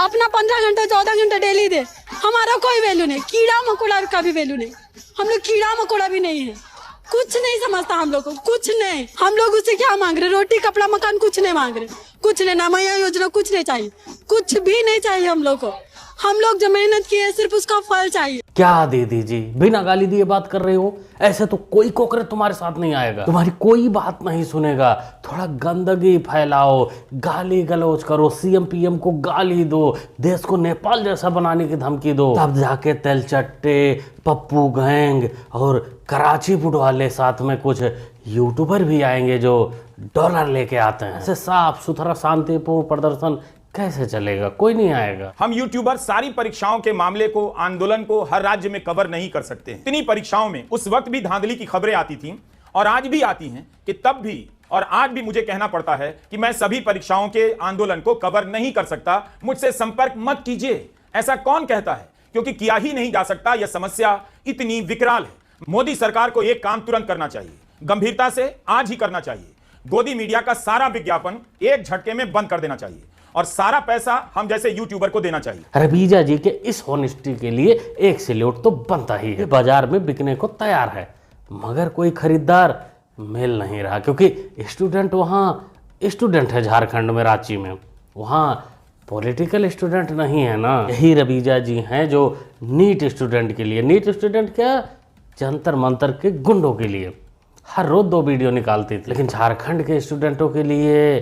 अपना 15 घंटा 14 घंटा डेली दे, हमारा कोई वैल्यू नहीं, कीड़ा मकोड़ा का भी वैल्यू नहीं, हम लोग कीड़ा मकोड़ा भी नहीं है, कुछ नहीं समझता हम लोग को, कुछ नहीं। हम लोग उससे क्या मांग रहे, रोटी कपड़ा मकान कुछ नहीं मांग रहे, कुछ नहीं, ना मैया योजना कुछ नहीं चाहिए, कुछ भी नहीं चाहिए हम लोग को। हम लोग जो मेहनत किए सिर्फ उसका फल चाहिए। क्या दीदी जी बिना गाली दिए बात कर रहे हो? ऐसे तो कोई कोकरे तुम्हारे साथ नहीं आएगा, तुम्हारी कोई बात नहीं सुनेगा। थोड़ा गंदगी फैलाओ, गाली गलौज करो, सीएम पीएम को गाली दो, देश को नेपाल जैसा बनाने की धमकी दो, तब जाके तेलचट्टे, पप्पू गैंग और कराची फुट वाले साथ में कुछ यूट्यूबर भी आएंगे जो डॉलर लेके आते हैं। ऐसे साफ सुथरा शांतिपूर्ण प्रदर्शन कैसे चलेगा? कोई नहीं आएगा। हम यूट्यूबर सारी परीक्षाओं के मामले को, आंदोलन को हर राज्य में कवर नहीं कर सकते हैं। इतनी परीक्षाओं में उस वक्त भी धांधली की खबरें आती थीं और आज भी आती हैं कि तब भी और आज भी मुझे कहना पड़ता है कि मैं सभी परीक्षाओं के आंदोलन को कवर नहीं कर सकता, मुझसे संपर्क मत कीजिए। ऐसा कौन कहता है? क्योंकि किया ही नहीं जा सकता। यह समस्या इतनी विकराल है। मोदी सरकार को यह काम तुरंत करना चाहिए, गंभीरता से आज ही करना चाहिए। गोदी मीडिया का सारा विज्ञापन एक झटके में बंद कर देना चाहिए और सारा पैसा हम जैसे यूट्यूबर को देना चाहिए। रवीजा जी के इस ऑनेस्टी के लिए एक सैल्यूट तो बनता ही है। बाजार में बिकने को तैयार है मगर कोई खरीदार मिल नहीं रहा, क्योंकि स्टूडेंट वहाँ स्टूडेंट है झारखंड में, रांची में, वहाँ पॉलिटिकल स्टूडेंट नहीं है ना। यही रवीजा जी हैं जो नीट स्टूडेंट के लिए, नीट स्टूडेंट क्या जंतर मंतर के गुंडों के लिए हर रोज 2 वीडियो निकालती थी। लेकिन झारखंड के स्टूडेंटों के लिए,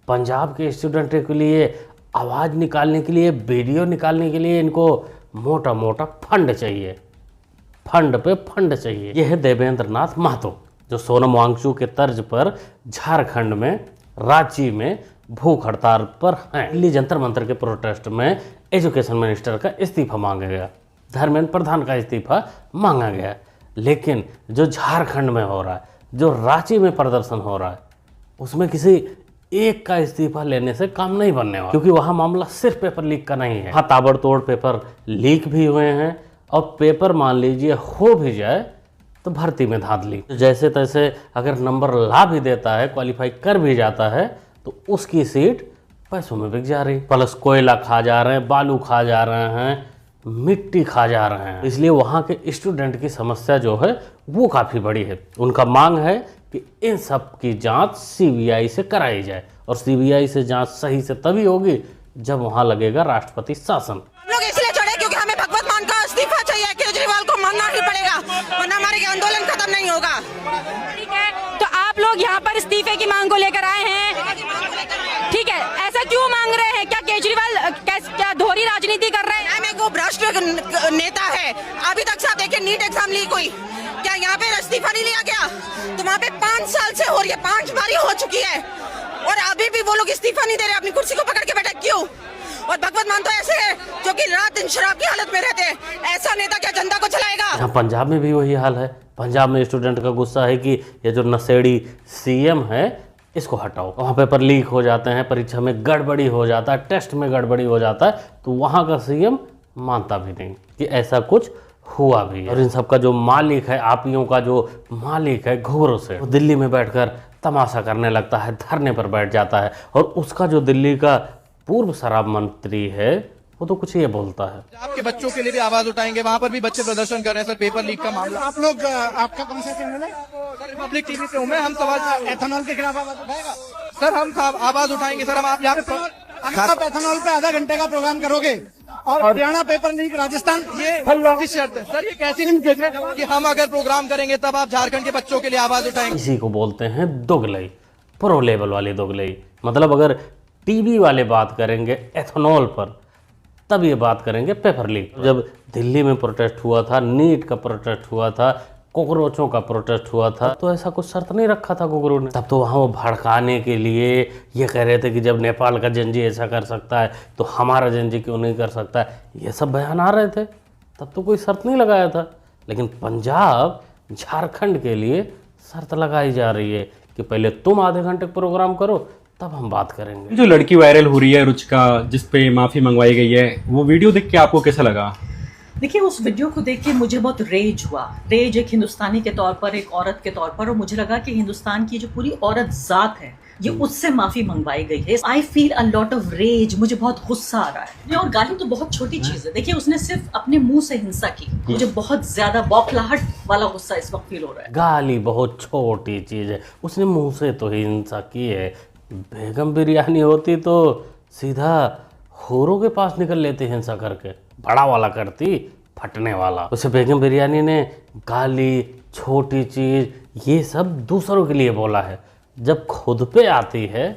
पंजाब के स्टूडेंटों के लिए आवाज़ निकालने के लिए, वीडियो निकालने के लिए इनको मोटा मोटा फंड चाहिए, फंड पे फंड चाहिए। यह है देवेंद्र नाथ महतो जो सोनम वांगचुक के तर्ज पर झारखंड में, रांची में भूख हड़ताल पर हैं। दिल्ली जंतर मंतर के प्रोटेस्ट में एजुकेशन मिनिस्टर का इस्तीफा मांगा गया, धर्मेंद्र प्रधान का इस्तीफा मांगा गया। लेकिन जो झारखंड में हो रहा है, जो रांची में प्रदर्शन हो रहा है, उसमें किसी एक का इस्तीफा लेने से काम नहीं बनने वाला, क्योंकि वहां मामला सिर्फ पेपर लीक का नहीं है। हाँ, ताबड़तोड़ पेपर लीक भी हुए हैं और पेपर मान लीजिए हो भी जाए तो भर्ती में धांधली, जैसे तैसे अगर नंबर ला भी देता है, क्वालिफाई कर भी जाता है, तो उसकी सीट पैसों में बिक जा रही। प्लस कोयला खा जा रहे हैं, बालू खा जा रहे हैं, मिट्टी खा जा रहे हैं। इसलिए वहाँ के स्टूडेंट की समस्या जो है वो काफ़ी बड़ी है। उनका मांग है कि इन सब की जांच सीबीआई से कराई जाए, और सीबीआई से जांच सही से तभी होगी जब वहाँ लगेगा राष्ट्रपति शासन। हम लोग इसलिए चढ़े क्योंकि हमें भगवत मान का इस्तीफा चाहिए, केजरीवाल को मानना ही पड़ेगा वरना हमारे आंदोलन खत्म नहीं होगा। ठीक है, तो आप लोग यहाँ पर इस्तीफे की मांग को लेकर आए हैं, ठीक है, ऐसा क्यों मांग रहे हैं? क्या केजरीवाल क्या दोहरी राजनीति कर रहे हैं? वो भ्रष्ट नेता है। अभी तक साथ देखिए नीट एग्जाम लीक हुई, क्या यहाँ पे इस्तीफा नहीं लिया गया? तो वहाँ पे 5 साल से हो रही है, 5 बारी हो चुकी है और अभी भी वो लोग इस्तीफा नहीं दे रहे, अपनी कुर्सी को पकड़ के बैठे क्यों? और भगवत मान तो ऐसे है जो कि रात दिन शराब की हालत में रहते हैं। ऐसा नेता क्या जनता को चलाएगा? यहाँ पंजाब में भी वही हाल है। पंजाब में स्टूडेंट का गुस्सा है कि ये जो नशेड़ी सीएम है इसको हटाओ। वहाँ पेपर लीक हो जाते हैं, परीक्षा में गड़बड़ी हो जाता है, टेस्ट में गड़बड़ी हो जाता है, तो वहाँ का सीएम मानता भी नहीं कि ऐसा कुछ हुआ भी है। और इन सब का जो मालिक है, आपियों का जो मालिक है घोरों से, वो दिल्ली में बैठकर तमाशा करने लगता है, धरने पर बैठ जाता है, और उसका जो दिल्ली का पूर्व शराब मंत्री है वो तो कुछ ये बोलता है। आपके बच्चों के लिए भी आवाज उठाएंगे, वहाँ पर भी बच्चे प्रदर्शन कर रहे हैं सर, पेपर लीक का मामला। आप लोग, आपका कौन सा चैनल है? रिपब्लिक टीवी पे हूँ मैं। हम सवाल एथेनॉल के खिलाफ आवाज उठाएगा सर, हम आवाज उठाएंगे सर। हम आप यहाँ पे आप एथेनॉल पे आधा घंटे का प्रोग्राम करोगे और हरियाणा पेपर लीक, राजस्थान, ये शर्त है सर, ये कैसी नहीं कि हम अगर प्रोग्राम करेंगे तब आप झारखंड के बच्चों के लिए आवाज उठाएंगे? इसी को बोलते हैं दोगलई, प्रो लेवल वाली दोगलई। मतलब अगर टीवी वाले बात करेंगे एथेनॉल पर, तब ये बात करेंगे पेपर लीक। जब दिल्ली में प्रोटेस्ट हुआ था, नीट का प्रोटेस्ट हुआ था, कॉकरोचों का प्रोटेस्ट हुआ था, तो ऐसा कुछ शर्त नहीं रखा था कुकरों ने। तब तो वहाँ वो भड़काने के लिए ये कह रहे थे कि जब नेपाल का जनजी ऐसा कर सकता है तो हमारा जनजी क्यों नहीं कर सकता है, ये सब बयान आ रहे थे। तब तो कोई शर्त नहीं लगाया था। लेकिन पंजाब, झारखंड के लिए शर्त लगाई जा रही है कि पहले तुम आधे घंटे प्रोग्राम करो तब हम बात करेंगे। जो लड़की वायरल हो रही है रुचिका, जिसपे माफी मंगवाई गई है, वो वीडियो देख के आपको कैसा लगा? देखिए, उस वीडियो को देख के मुझे बहुत रेज हुआ। रेज एक हिंदुस्तानी के तौर पर, एक औरत के तौर पर, और मुझे लगा कि हिंदुस्तान की जो पूरी औरत जात है ये उससे माफी मंगवाई गई है। I feel a lot of rage, मुझे बहुत गुस्सा आ रहा है। और गाली तो बहुत छोटी चीज है, देखिए उसने सिर्फ अपने मुंह से हिंसा की, मुझे बहुत ज्यादा बौखलाहट वाला गुस्सा इस वक्त फील हो रहा है। गाली बहुत छोटी चीज है, उसने मुंह से तो हिंसा की है। बेगम बिरयानी होती तो सीधा होरों के पास निकल लेती हिंसा करके, बड़ा वाला करती, फटने वाला। उसे बेगम बिरयानी ने गाली, छोटी चीज, ये सब दूसरों के लिए बोला है। जब खुद पे आती है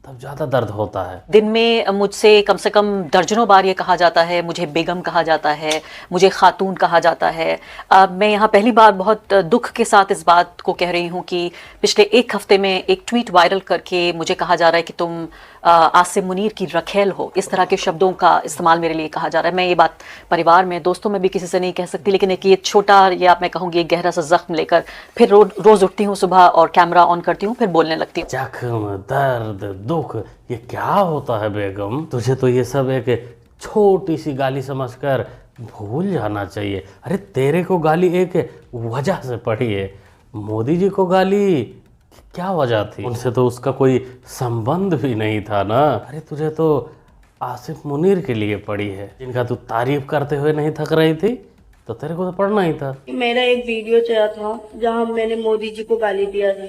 तब ज़्यादा दर्द होता है। दिन में मुझसे कम से कम दर्जनों बार ये कहा जाता है, मुझे बेगम कहा जाता है, मुझे खातून कहा जाता है। मैं यहाँ पहली बार बहुत दुख के साथ इस बात को कह रही हूँ कि पिछले एक हफ्ते में एक ट्वीट वायरल करके मुझे कहा जा रहा है कि तुम आसिम मुनीर की रखेल हो। इस तरह के शब्दों का इस्तेमाल मेरे लिए कहा जा रहा है। मैं ये बात परिवार में, दोस्तों में भी किसी से नहीं कह सकती, लेकिन एक ये छोटा, या मैं कहूँगी एक गहरा सा जख्म लेकर फिर रोज उठती हूँ सुबह और कैमरा ऑन करती हूँ, फिर बोलने लगती हूँ। जख्म, दर्द, दुख, ये क्या होता है बेगम? तुझे तो ये सब एक छोटी सी गाली समझकर भूल जाना चाहिए। अरे तेरे को गाली एक वजह से पड़ी है, मोदी जी को गाली क्या वजह थी? उनसे तो उसका कोई संबंध भी नहीं था ना। अरे तुझे तो आसिफ मुनीर के लिए पड़ी है, जिनका तू तारीफ करते हुए नहीं थक रही थी, तो तेरे को तो पढ़ना ही था। मेरा एक वीडियो चला था जहाँ मैंने मोदी जी को गाली दिया था,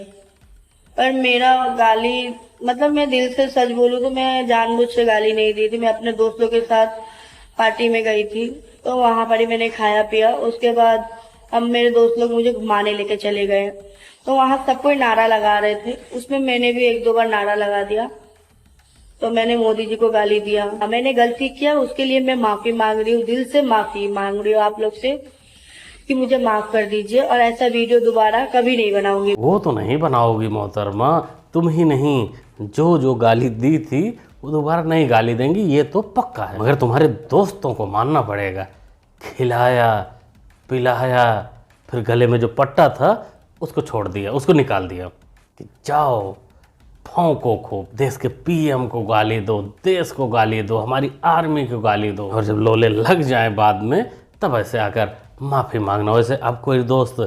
पर मेरा गाली, मतलब मैं दिल से सच बोलूँ तो मैं जानबूझ से गाली नहीं दी थी। मैं अपने दोस्तों के साथ पार्टी में गई थी, तो वहाँ पर ही मैंने खाया पिया। उसके बाद अब मेरे दोस्त लोग मुझे घुमाने लेके चले गए, तो वहाँ सब कोई नारा लगा रहे थे, उसमें मैंने भी एक दो बार नारा लगा दिया, तो मैंने मोदी जी को गाली दिया। मैंने गलती किया, उसके लिए मैं माफी मांग रही हूँ, दिल से माफी मांग रही हूँ आप लोग से कि मुझे माफ कर दीजिए, और ऐसा वीडियो दोबारा कभी नहीं बनाऊंगी। वो तो नहीं बनाओगी मोहतरमा, तुम ही नहीं, जो गाली दी थी वो दोबारा नहीं गाली देंगी, ये तो पक्का है। मगर तुम्हारे दोस्तों को मानना पड़ेगा, खिलाया पिलाया, फिर गले में जो पट्टा था उसको छोड़ दिया, उसको निकाल दिया कि जाओ भौंको खूब, देश के पीएम को गाली दो, देश को गाली दो, हमारी आर्मी को गाली दो, और जब लोले लग जाए बाद में तब ऐसे आकर माफ़ी मांगना। वैसे अब कोई दोस्त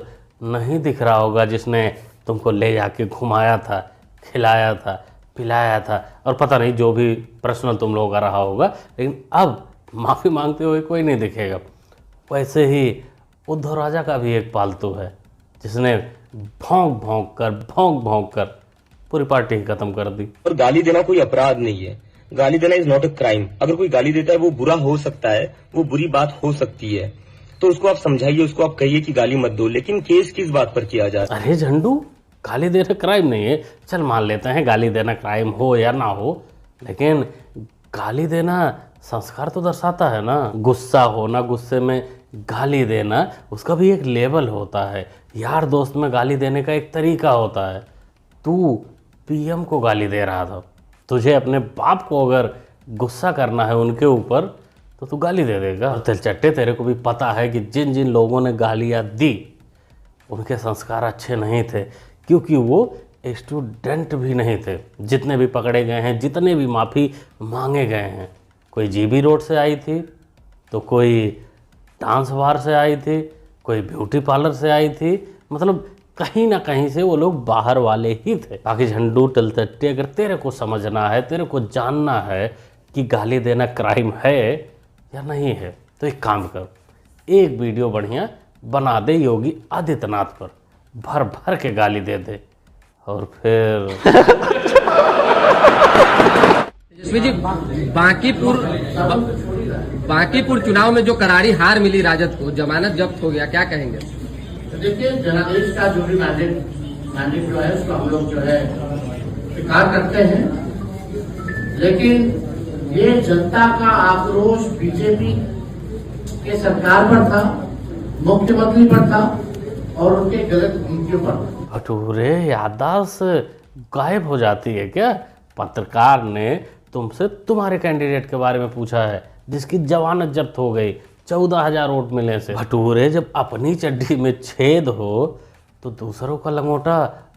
नहीं दिख रहा होगा जिसने तुमको ले जाके घुमाया था, खिलाया था, पिलाया था, और पता नहीं जो भी पर्सनल तुम लोगों का रहा होगा, लेकिन अब माफ़ी मांगते हुए कोई नहीं दिखेगा। वैसे ही उद्धव राजा का भी एक पालतू है जिसने भौंक भौंक कर पूरी पार्टी ही खत्म कर दी। और गाली देना कोई अपराध नहीं है, गाली देना इज नॉट अ क्राइम। अगर कोई गाली देता है वो बुरा हो सकता है, वो बुरी बात हो सकती है, तो उसको आप समझाइए, उसको आप कहिए कि गाली मत दो, लेकिन केस किस बात पर किया जा रहा है? अरे झंडू, गाली देना क्राइम नहीं है, चल मान लेते हैं गाली देना क्राइम हो या ना हो, लेकिन गाली देना संस्कार तो दर्शाता है ना। गुस्सा होना, गुस्से में गाली देना, उसका भी एक लेवल होता है। यार दोस्त में गाली देने का एक तरीका होता है। तू पीएम को गाली दे रहा था, तुझे अपने बाप को अगर गुस्सा करना है उनके ऊपर तो तू गाली दे देगा। और तिलचट्टे, तेरे को भी पता है कि जिन जिन लोगों ने गालियाँ दी उनके संस्कार अच्छे नहीं थे, क्योंकि वो स्टूडेंट भी नहीं थे। जितने भी पकड़े गए हैं, जितने भी माफ़ी मांगे गए हैं, कोई जीबी रोड से आई थी, तो कोई डांस बार से आई थी, कोई ब्यूटी पार्लर से आई थी, मतलब कहीं ना कहीं से वो लोग बाहर वाले ही थे। बाकी झंडू तिलचट्टे, अगर तेरे को समझना है, तेरे को जानना है कि गाली देना क्राइम है या नहीं है, तो एक काम कर, एक वीडियो बढ़िया बना दे योगी आदित्यनाथ पर, भर भर के गाली दे दे, और फिर जी बांकीपुर चुनाव में जो करारी हार मिली राजद को, जमानत जब्त हो गया, क्या कहेंगे? देखिए, जनादेश का जो भी मैंडेट जो है उसको हम लोग जो है स्वीकार करते हैं, लेकिन ये जनता का आक्रोश बीजेपी के सरकार पर था, मुख्यमंत्री पर था और उनके गलत नीतियों पर। भटूरे, याददाश्त गायब हो जाती है क्या? पत्रकार ने तुमसे तुम्हारे कैंडिडेट के बारे में पूछा है जिसकी जमानत जब्त हो गई, 14,000 वोट मिलने से। भटूरे, जब अपनी चड्डी में छेद हो तो दूसरों का लंगोटा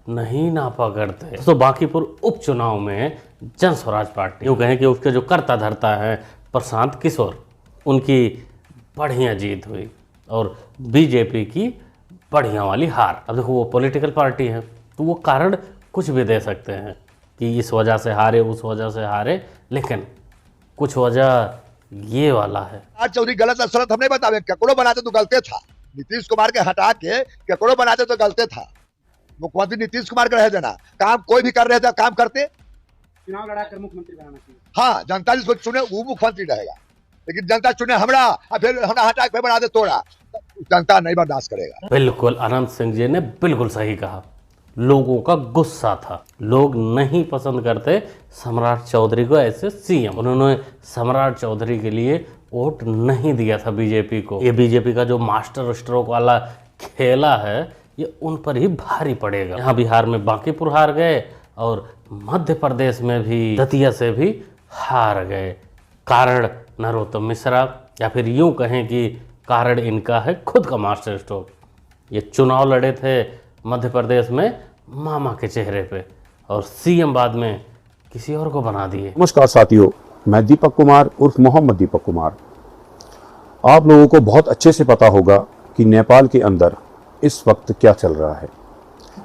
नहीं नापा करते। तो बांकीपुर उपचुनाव में जन स्वराज पार्टी, यूँ कहें कि उसके जो कर्ता धर्ता है प्रशांत किशोर, उनकी बढ़िया जीत हुई और बीजेपी की बढ़िया वाली हार। अब देखो, वो पॉलिटिकल पार्टी है तो वो कारण कुछ भी दे सकते हैं, कि इस वजह से हारे, उस वजह से हारे, लेकिन कुछ वजह ये वाला है। आज चौधरी गलत असरत हमने बतावे, ककड़ो बनाते तो गलते था, नीतीश कुमार के हटा के ककड़ो बनाते तो गलते था। मुख्यमंत्री नीतीश कुमार का रह देना, काम कोई भी कर रहे थे काम करते, चुनाव लड़ाकर मुख्यमंत्री बनाना चाहिए। हाँ, जनता जिसको चुने वो मुख्यमंत्री रहेगा, लेकिन जनता चुने हमरा और फिर हमरा हटा के बना दे तोड़ा, जनता नहीं बर्दाश्त करेगा। बिल्कुल, अनंत सिंह जी ने बिल्कुल सही कहा। लोगों का गुस्सा था, लोग नहीं पसंद करते सम्राट चौधरी को ऐसे सीएम। उन्होंने सम्राट चौधरी के लिए वोट नहीं दिया था बीजेपी को। ये बीजेपी का जो मास्टर स्ट्रोक वाला खेला है ये उन पर ही भारी पड़ेगा। यहाँ बिहार में बांकीपुर हार गए और मध्य प्रदेश में भी दतिया से भी हार गए। कारण नरोत्तम मिश्रा, या फिर यूं कहें कि कारण इनका है खुद का मास्टर स्ट्रोक। ये चुनाव लड़े थे मध्य प्रदेश में मामा के चेहरे पे और सीएम बाद में किसी और को बना दिए। नमस्कार साथियों, मैं दीपक कुमार उर्फ मोहम्मद दीपक कुमार। आप लोगों को बहुत अच्छे से पता होगा कि नेपाल के अंदर इस वक्त क्या चल रहा है।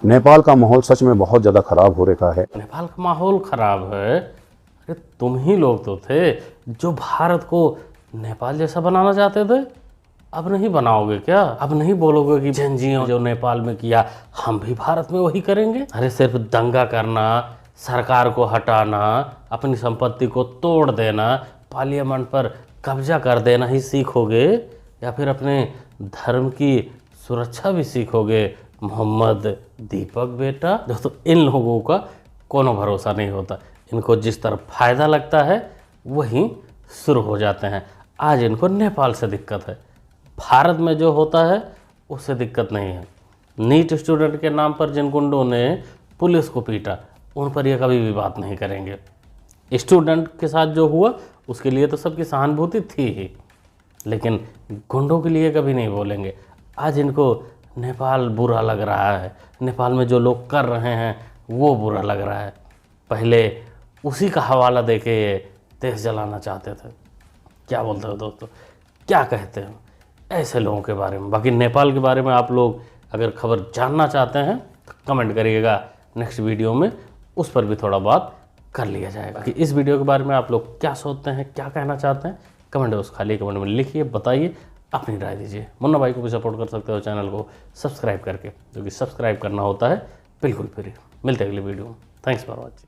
नेपाल का माहौल सच में बहुत ज़्यादा खराब हो रखा है। नेपाल का माहौल खराब है? अरे तुम ही लोग तो थे जो भारत को नेपाल जैसा बनाना चाहते थे। अब नहीं बनाओगे क्या? अब नहीं बोलोगे कि जंजियों जो नेपाल में किया हम भी भारत में वही करेंगे? अरे सिर्फ दंगा करना, सरकार को हटाना, अपनी संपत्ति को तोड़ देना, पार्लियामेंट पर कब्जा कर देना ही सीखोगे या फिर अपने धर्म की सुरक्षा भी सीखोगे? मोहम्मद दीपक बेटा, दोस्तों इन लोगों का कोनो भरोसा नहीं होता। इनको जिस तरफ फ़ायदा लगता है वहीं शुरू हो जाते हैं। आज इनको नेपाल से दिक्कत है, भारत में जो होता है उससे दिक्कत नहीं है। नीट स्टूडेंट के नाम पर जिन गुंडों ने पुलिस को पीटा उन पर ये कभी भी बात नहीं करेंगे। स्टूडेंट के साथ जो हुआ उसके लिए तो सबकी सहानुभूति थी ही, लेकिन गुंडों के लिए कभी नहीं बोलेंगे। आज इनको नेपाल बुरा लग रहा है, नेपाल में जो लोग कर रहे हैं वो बुरा लग रहा है। पहले उसी का हवाला देके ये देश जलाना चाहते थे। क्या बोलते हो दोस्तों, क्या कहते हो ऐसे लोगों के बारे में? बाकी नेपाल के बारे में आप लोग अगर खबर जानना चाहते हैं तो कमेंट करिएगा, नेक्स्ट वीडियो में उस पर भी थोड़ा बात कर लिया जाएगा। कि इस वीडियो के बारे में आप लोग क्या सोचते हैं, क्या कहना चाहते हैं, कमेंट बॉक्स खाली कमेंट में लिखिए, बताइए, अपनी राय दीजिए। मुन्ना भाई को भी सपोर्ट कर सकते हो चैनल को सब्सक्राइब करके, जो कि सब्सक्राइब करना होता है बिल्कुल फ्री। मिलते हैं अगली वीडियो में। Thanks for watching.